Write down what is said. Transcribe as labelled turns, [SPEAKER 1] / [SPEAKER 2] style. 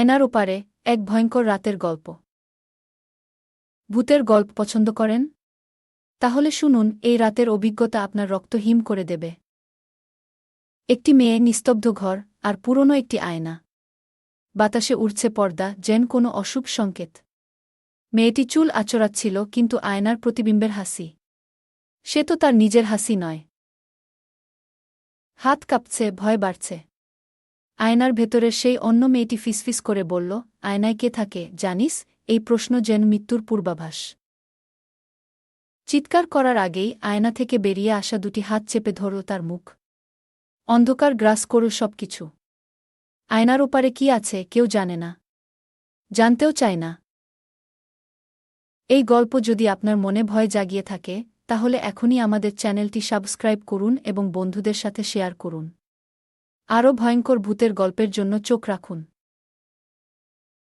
[SPEAKER 1] আয়নার ওপারে এক ভয়ঙ্কর রাতের গল্প। ভূতের গল্প পছন্দ করেন? তাহলে শুনুন, এই রাতের অভিজ্ঞতা আপনার রক্ত হিম করে দেবে। একটি মেয়ে, নিস্তব্ধ ঘর, আর পুরনো একটি আয়না। বাতাসে উড়ছে পর্দা, যেন কোনো অশুভ সংকেত। মেয়েটি চুল আঁচড়াচ্ছিল, কিন্তু আয়নার প্রতিবিম্বের হাসি, সে তো তার নিজের হাসি নয়। হাত কাঁপছে, ভয় বাড়ছে। আয়নার ভেতরের সেই অন্য মেয়েটি ফিসফিস করে বলল, আয়নায় কে থাকে জানিস? এই প্রশ্ন যেন মৃত্যুর পূর্বাভাস। চিৎকার করার আগেই আয়না থেকে বেরিয়ে আসা দুটি হাত চেপে ধরল তার মুখ। অন্ধকার গ্রাস করল সবকিছু। আয়নার ওপারে কি আছে কেউ জানে না, জানতেও চায় না। এই গল্প যদি আপনার মনে ভয় জাগিয়ে থাকে, তাহলে এখনই আমাদের চ্যানেলটি সাবস্ক্রাইব করুন এবং বন্ধুদের সাথে শেয়ার করুন। আরও ভয়ঙ্কর ভূতের গল্পের জন্য চোখ রাখুন।